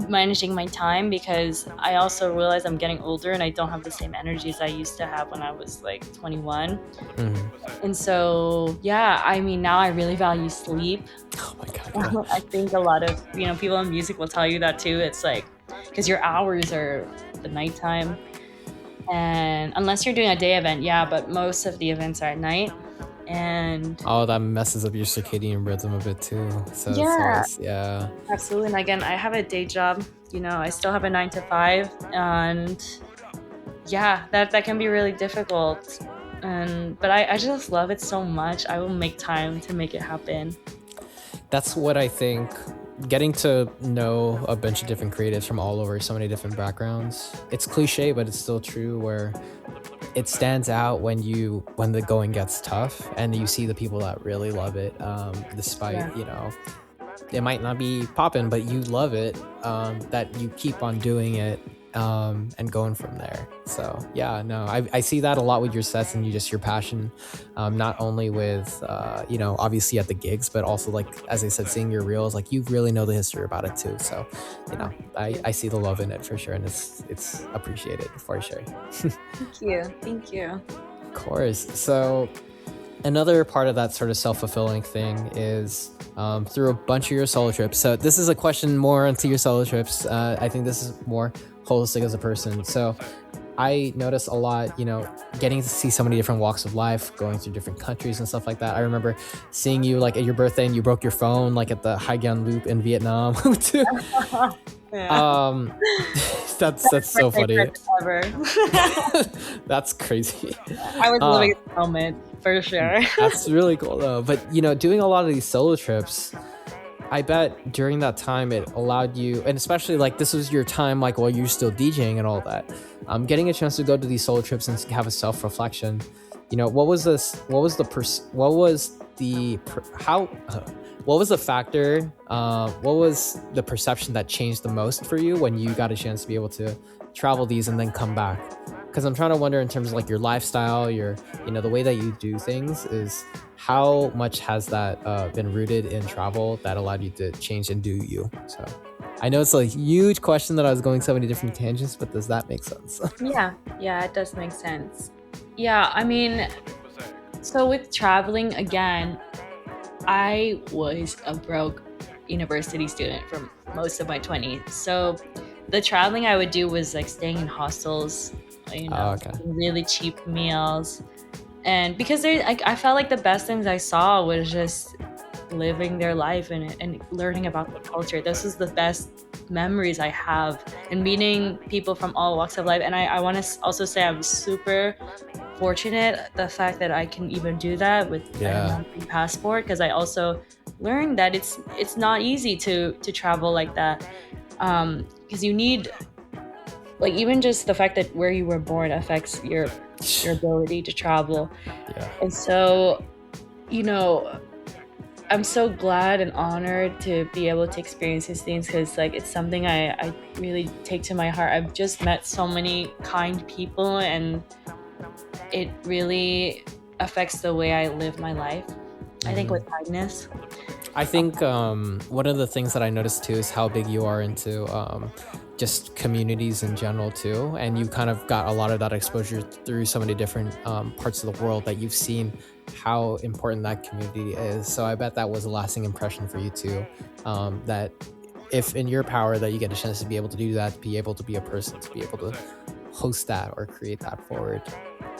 managing my time, because I also realized I'm getting older and I don't have the same energy as I used to have when I was like 21. And so I mean, now I really value sleep. Oh my god. I think a lot of, you know, people in music will tell you that too. It's like, because your hours are the nighttime, and unless you're doing a day event, but most of the events are at night. And that messes up your circadian rhythm a bit too. So absolutely. And again, I have a day job, you know, I still have a 9 to 5, and that can be really difficult. But I just love it so much. I will make time to make it happen. That's what I think. Getting to know a bunch of different creatives from all over so many different backgrounds. It's cliche, but it's still true, where it stands out when the going gets tough and you see the people that really love it, despite, it might not be popping, but you love it, that you keep on doing it, and going from there. So yeah, no, I see that a lot with your sets and your passion, not only with, obviously at the gigs, but also, like, as I said, seeing your reels, like, you really know the history about it too. So, I see the love in it for sure. And it's appreciated for sure. Thank you. Of course. So another part of that sort of self-fulfilling thing is, through a bunch of your solo trips. So this is a question more into your solo trips. I think this is more holistic as a person. So I notice a lot, getting to see so many different walks of life, going through different countries and stuff like that. I remember seeing you, like, at your birthday, and you broke your phone, like, at the Haiyan Loop in Vietnam. That's so funny. That's crazy. I was living in the moment for sure. That's really cool though. But doing a lot of these solo trips, I bet during that time it allowed you, and especially, like, this was your time, like, while you're still DJing and all that, getting a chance to go to these solo trips and have a self-reflection. What was the factor, what was the perception that changed the most for you when you got a chance to be able to travel these and then come back? Because I'm trying to wonder, in terms of, like, your lifestyle, the way that you do things, is how much has that been rooted in travel that allowed you to change and do you? So I know it's a huge question that I was going so many different tangents, but does that make sense? Yeah, it does make sense. Yeah, I mean, so with traveling, again, I was a broke university student for most of my 20s. So the traveling I would do was, like, staying in hostels, really cheap meals. And because I felt like the best things I saw was just living their life and learning about the culture. This is the best memories I have, and meeting people from all walks of life. And I want to also say I'm super fortunate, the fact that I can even do that with an American passport, because I also learned that it's not easy to travel like that, because you need, like, even just the fact that where you were born affects your ability to travel. And so, I'm so glad and honored to be able to experience these things, because, like, it's something I really take to my heart. I've just met so many kind people, and it really affects the way I live my life. I think with kindness. I think one of the things that I noticed too is how big you are into just communities in general too, and you kind of got a lot of that exposure through so many different parts of the world, that you've seen how important that community is. So I bet that was a lasting impression for you too, that if in your power that you get a chance to be able to do that, be able to be a person, to be able to host that or create that forward.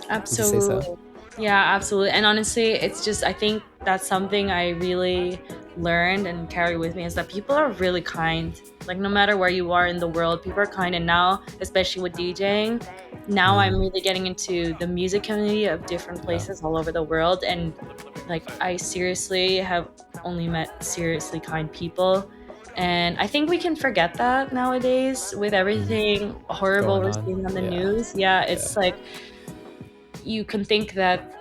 Absolutely. So? Yeah, absolutely. And honestly, it's just, I think that's something I really learned and carry with me, is that people are really kind. Like, no matter where you are in the world, people are kind. And now, especially with DJing, now I'm really getting into the music community of different places all over the world. And, like, I seriously have only met seriously kind people. And I think we can forget that nowadays with everything horrible we're seeing on the news. It's like, you can think that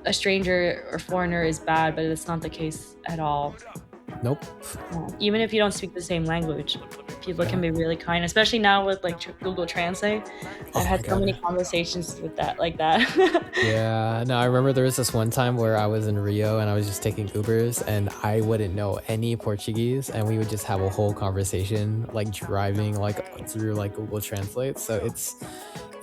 a stranger or foreigner is bad, but it's not the case at all. Nope. Even if you don't speak the same language, people can be really kind, especially now with, like, Google Translate. I've had so many conversations with that, like that. Yeah, no, I remember there was this one time where I was in Rio and I was just taking Ubers, and I wouldn't know any Portuguese, and we would just have a whole conversation, like, driving, like, through, like, Google Translate. So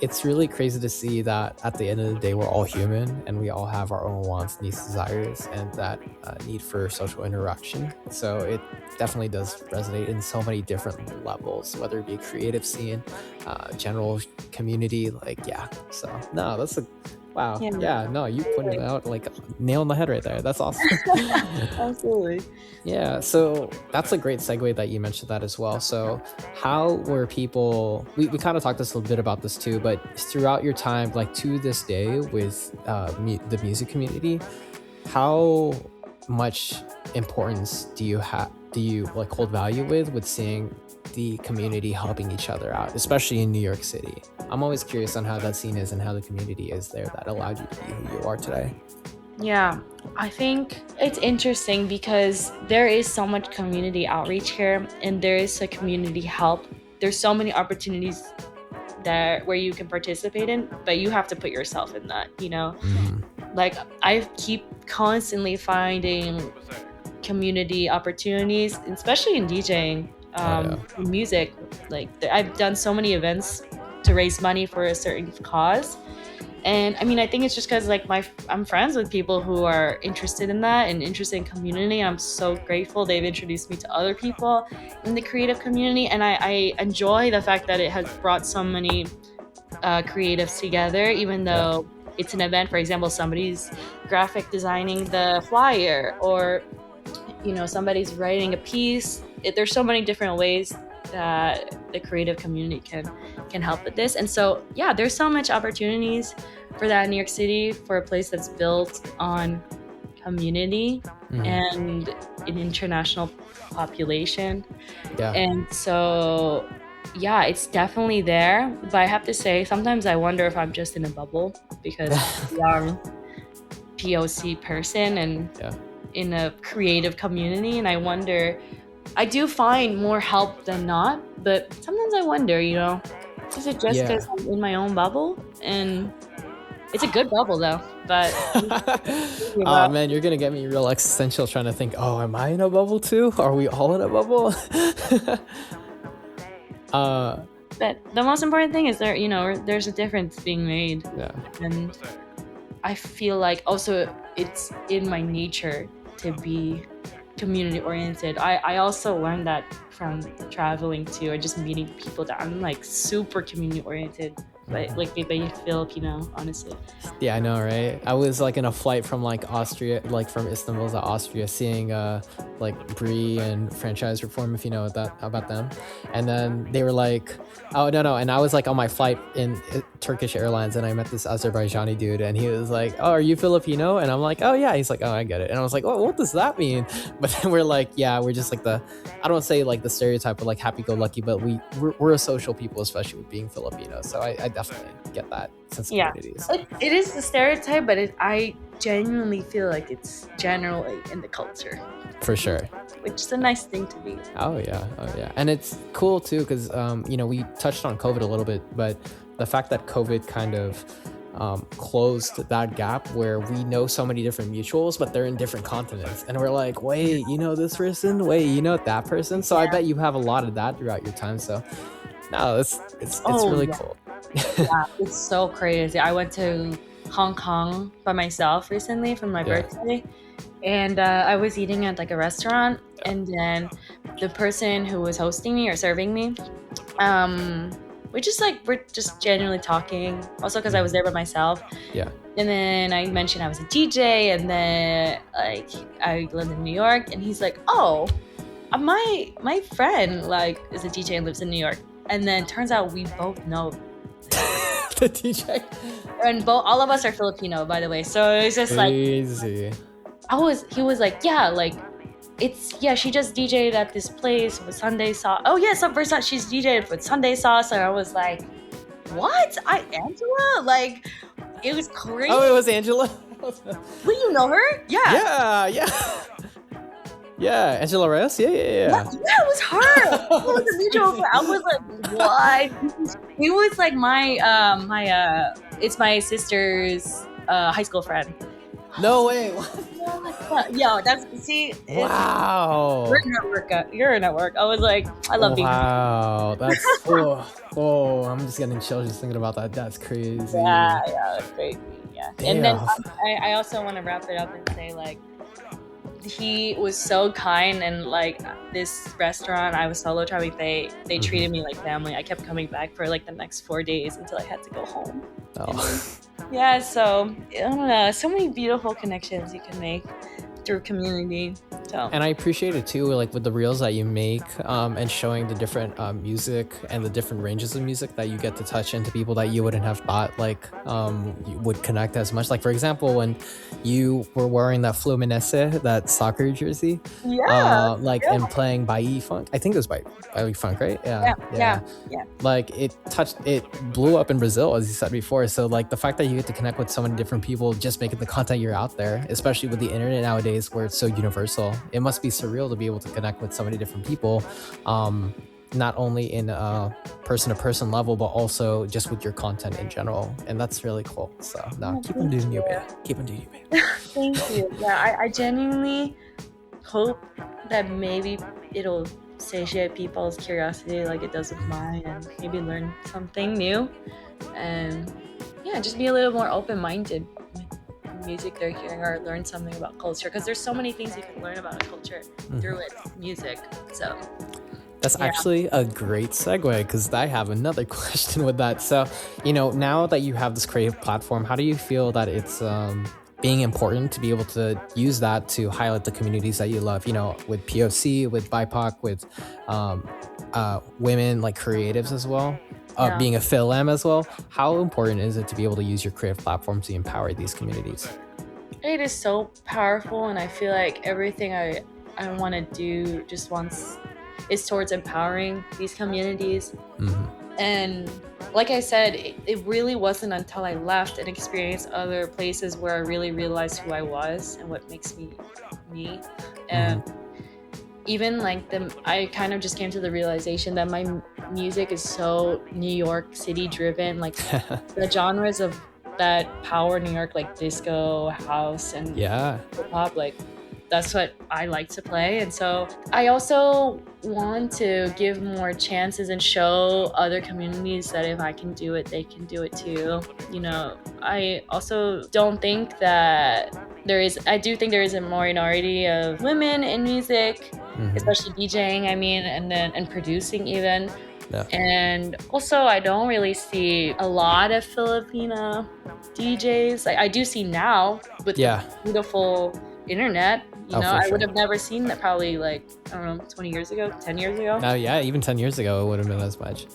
it's really crazy to see that at the end of the day, we're all human and we all have our own wants, needs, desires, and that need for social interaction. So it definitely does resonate in so many different levels, whether it be a creative scene, general community, like, So no, that's wow. No, you pointed it out, like, nail on the head right there. That's awesome. Absolutely. Yeah, so that's a great segue that you mentioned that as well. So how were people, we kind of talked a little bit about this too, but throughout your time, like, to this day with the music community, how much importance do you like hold value with seeing the community helping each other out, especially in New York City? I'm always curious on how that scene is and how the community is there that allowed you to be who you are today. Yeah, I think it's interesting because there is so much community outreach here, and there is a community help. There's so many opportunities where you can participate in, but you have to put yourself in that, Like, I keep constantly finding community opportunities, especially in DJing, in music. Like, I've done so many events to raise money for a certain cause. And I mean, I think it's just because like I'm friends with people who are interested in that and interested in community. I'm so grateful they've introduced me to other people in the creative community. And I enjoy the fact that it has brought so many creatives together, even though it's an event. For example, somebody's graphic designing the flyer, or somebody's writing a piece. There's so many different ways that the creative community can help with this. And so there's so much opportunities for that in New York City, for a place that's built on community and an international population. And so it's definitely there. But I have to say, sometimes I wonder if I'm just in a bubble, because I'm POC person and in a creative community, and I wonder, I do find more help than not, but sometimes I wonder, is it just because I'm in my own bubble? And it's a good bubble though, but oh man, you're gonna get me real existential trying to think, am I in a bubble too? Are we all in a bubble? But the most important thing is there's a difference being made. And I feel like also it's in my nature to be community oriented. I also learned that from traveling too, or just meeting people that I'm like super community oriented, but like maybe Filipino, honestly. Yeah, I know, right? I was like in a flight from like Austria, like from Istanbul to Austria, seeing like BRIE and Franchise Reform, if you know about them. And then they were like, oh no, and I was like on my flight in Turkish Airlines, and I met this Azerbaijani dude, and he was like, oh, are you Filipino? And I'm like, oh yeah. He's like, oh, I get it. And I was like, oh, what does that mean? But then we're like, we're just like I don't say like the stereotype of like happy-go-lucky, but we're a social people, especially with being Filipino. So I definitely get that sensibilities. It is the stereotype, but I genuinely feel like it's generally in the culture. For sure. Which is a nice thing to be. Oh yeah. And it's cool too, because we touched on COVID a little bit, but the fact that COVID kind of closed that gap where we know so many different mutuals, but they're in different continents, and we're like, wait, this person, wait, that person. So I bet you have a lot of that throughout your time. So no, it's really cool. It's so crazy. I went to Hong Kong by myself recently for my birthday, and I was eating at like a restaurant, and then the person who was hosting me or serving me, we're just genuinely talking, also because I was there by myself. And then I mentioned I was a DJ, and then like I live in New York, and he's like, oh, my friend like is a DJ and lives in New York. And then turns out we both know the DJ, and all of us are Filipino, by the way. So it's just crazy. He was like, she just DJ'd at this place with Sunday Sauce. Oh yeah, so first time she's DJ'd with Sunday Sauce, and I was like, what? Angela? Like, it was crazy. Oh, it was Angela? Wait, you know her? Yeah. Yeah, Angela Reyes? Yeah. Yeah, it was her. It was a mutual. I was like, what? It was like it's my sister's high school friend. No way. Yo, wow. You're a network. I was like, I love being. Wow, that's I'm just getting chills just thinking about that. That's crazy. Yeah, that's crazy. Yeah. Damn. And then I also want to wrap it up and say, like, he was so kind, and like this restaurant I was solo traveling, they treated me like family. I kept coming back for like the next 4 days until I had to go home. So I don't know, so many beautiful connections you can make through community. So And I appreciate it too, like with the reels that you make, and showing the different music and the different ranges of music that you get to touch into people that you wouldn't have thought like you would connect as much. Like for example, when you were wearing that Fluminense, that soccer jersey, yeah, like yeah, and playing BEA Funk. I think it was BEA Funk, right? yeah, Yeah, yeah, yeah. yeah. Like it blew up in Brazil, as you said before. So like the fact that you get to connect with so many different people just making the content you're out there, especially with the internet nowadays where it's so universal, it must be surreal to be able to connect with so many different people, not only in a person-to-person level but also just with your content in general, and that's really cool. So no, Oh, keep on thank doing you, you. man. Keep on doing you, man. Thank you. Yeah, I genuinely hope that maybe it'll satiate people's curiosity like it does with mine, and maybe learn something new, and yeah, just be a little more open-minded with music they're hearing, or learn something about culture, because there's so many things you can learn about a culture through its music. So That's yeah. actually a great segue, because I have another question with that. So, now that you have this creative platform, how do you feel that it's being important to be able to use that to highlight the communities that you love, with POC, with BIPOC, with women, like creatives as well, Yeah. being a film as well? How important is it to be able to use your creative platform to empower these communities? It is so powerful, and I feel like everything I want to do just once is towards empowering these communities. And like I said, it really wasn't until I left and experienced other places where I really realized who I was and what makes me me. And even like I kind of just came to the realization that my music is so New York City driven, like the genres of that power New York, like disco, house, and hip hop, like that's what I like to play. And so I also want to give more chances and show other communities that if I can do it, they can do it too. I also don't think that I do think there is a minority of women in music, especially DJing, and producing even. Yeah. And also, I don't really see a lot of Filipina DJs. Like I do see now with the beautiful internet. I would have never seen that probably, like, I don't know, 20 years ago, 10 years ago. Oh yeah, even 10 years ago it would have been as much.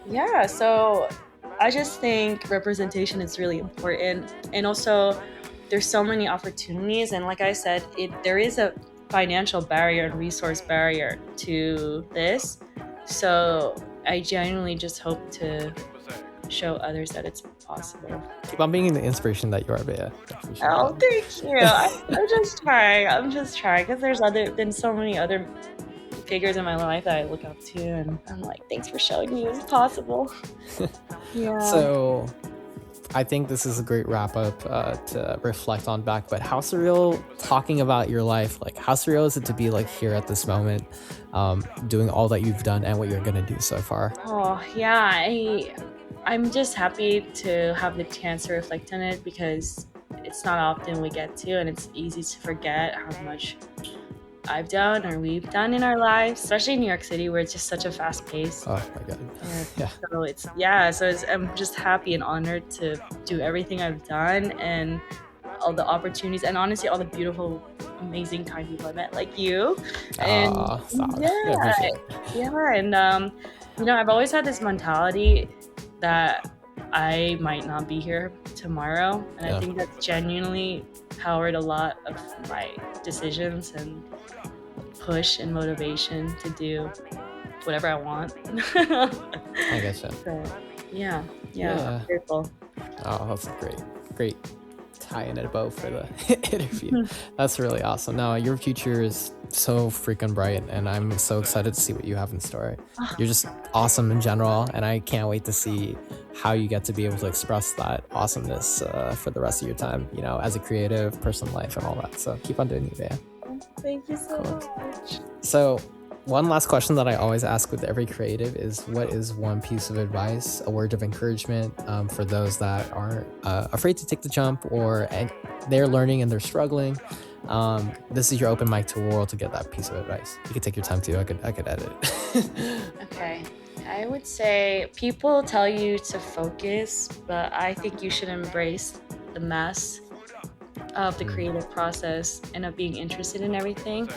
Yeah, so I just think representation is really important. And also, there's so many opportunities. And like I said, there is a financial barrier and resource barrier to this. So I genuinely just hope to show others that it's possible. Keep on being the inspiration that you are, Bea. Oh, thank you. I'm just trying because there's been so many other figures in my life that I look up to, and I'm like, thanks for showing me it's possible. Yeah. So I think this is a great wrap up to reflect on back, but how surreal talking about your life, like how surreal is it to be like here at this moment, doing all that you've done and what you're going to do so far? Oh yeah, I'm just happy to have the chance to reflect on it, because it's not often we get to, and it's easy to forget how much I've done or we've done in our lives, especially in New York City where it's just such a fast pace. Oh my God. Yeah. So I'm just happy and honored to do everything I've done, and all the opportunities, and honestly all the beautiful, amazing, kind people I met, like you. And and I've always had this mentality that I might not be here tomorrow, and I think that's genuinely powered a lot of my decisions and push and motivation to do whatever I want. I guess so. Yeah. I'm grateful. Oh, that's a great tie in a bow for the interview. That's really awesome. No, your future is so freaking bright, and I'm so excited to see what you have in store. You're just awesome in general, and I can't wait to see how you get to be able to express that awesomeness for the rest of your time, as a creative person, life, and all that. So keep on doing it, Bea. Thank you so much. So one last question that I always ask with every creative is, what is one piece of advice, a word of encouragement for those that aren't afraid to take the jump, or they're learning and they're struggling? This is your open mic to the world to get that piece of advice. You could take your time too. I could edit it. Okay. I would say people tell you to focus, but I think you should embrace the mess of the creative process and of being interested in everything.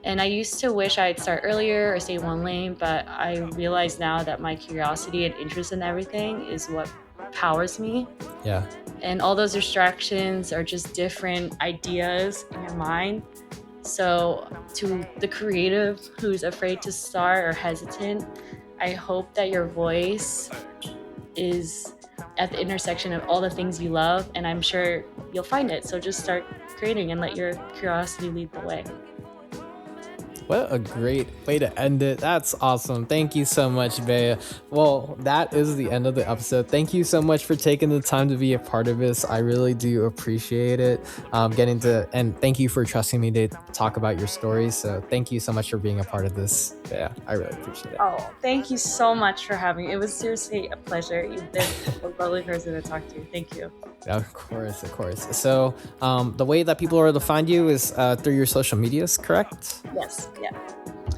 And I used to wish I'd start earlier or stay in one lane, but I realize now that my curiosity and interest in everything is what powers me. Yeah. And all those distractions are just different ideas in your mind. So to the creative who's afraid to start or hesitant, I hope that your voice is at the intersection of all the things you love, and I'm sure you'll find it. So just start creating and let your curiosity lead the way. What a great way to end it. That's awesome. Thank you so much, Bea. Well, that is the end of the episode. Thank you so much for taking the time to be a part of this. I really do appreciate it. And thank you for trusting me to talk about your stories. So thank you so much for being a part of this, Bea. I really appreciate it. Oh, thank you so much for having me. It was seriously a pleasure. You've been a lovely person to talk to. Thank you. Of course. So the way that people are able to find you is through your social medias, correct? Yes. Yeah.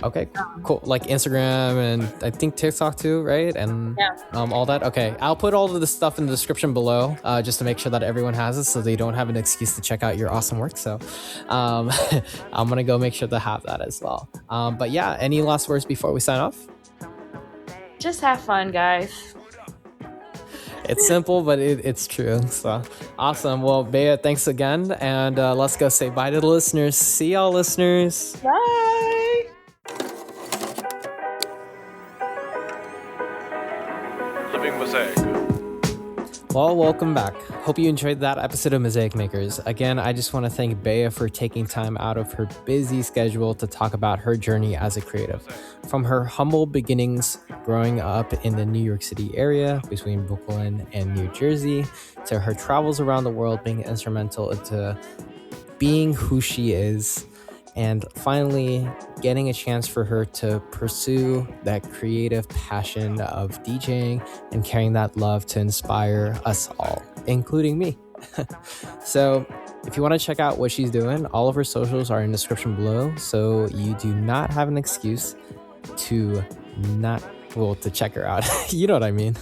Okay, cool. Like Instagram and I think TikTok too, right? And Yeah. all that. Okay, I'll put all of the stuff in the description below, just to make sure that everyone has it, so they don't have an excuse to check out your awesome work. So, I'm gonna go make sure to have that as well. But yeah, any last words before we sign off? Just have fun, guys. It's simple, but it's true. So awesome. Well, Bea, thanks again, and let's go say bye to the listeners. See y'all, listeners. Bye. Living Mosaic. Well, welcome back. Hope you enjoyed that episode of Mosaic Makers. Again, I just want to thank Bea for taking time out of her busy schedule to talk about her journey as a creative. From her humble beginnings growing up in the New York City area between Brooklyn and New Jersey, to her travels around the world being instrumental into being who she is, and finally getting a chance for her to pursue that creative passion of DJing and carrying that love to inspire us all, including me. So if you want to check out what she's doing, all of her socials are in the description below, so you do not have an excuse to check her out. You know what I mean?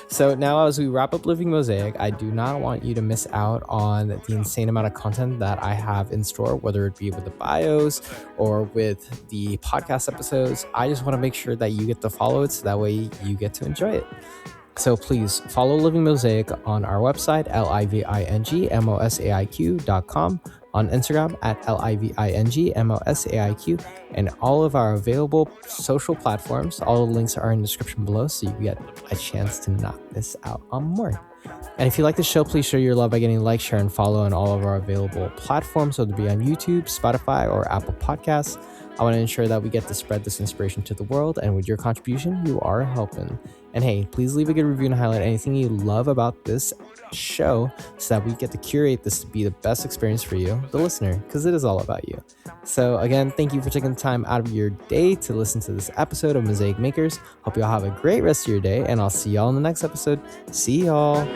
So now, as we wrap up Living Mosaic, I do not want you to miss out on the insane amount of content that I have in store, whether it be with the bios or with the podcast episodes. I just want to make sure that you get to follow it, so that way you get to enjoy it. So please follow Living Mosaic on our website, livingmosaiq.com, on Instagram at livingmosaiq, and all of our available social platforms. All the links are in the description below, so you get a chance to not miss out on more. And if you like the show, please show your love by getting like, share, and follow on all of our available platforms, whether it be on YouTube, Spotify, or Apple Podcasts. I want to ensure that we get to spread this inspiration to the world, and with your contribution, you are helping. And hey, please leave a good review and highlight anything you love about this show, so that we get to curate this to be the best experience for you, the listener, because it is all about you. So again, thank you for taking the time out of your day to listen to this episode of Mosaic Makers. Hope y'all have a great rest of your day, and I'll see y'all in the next episode. See y'all.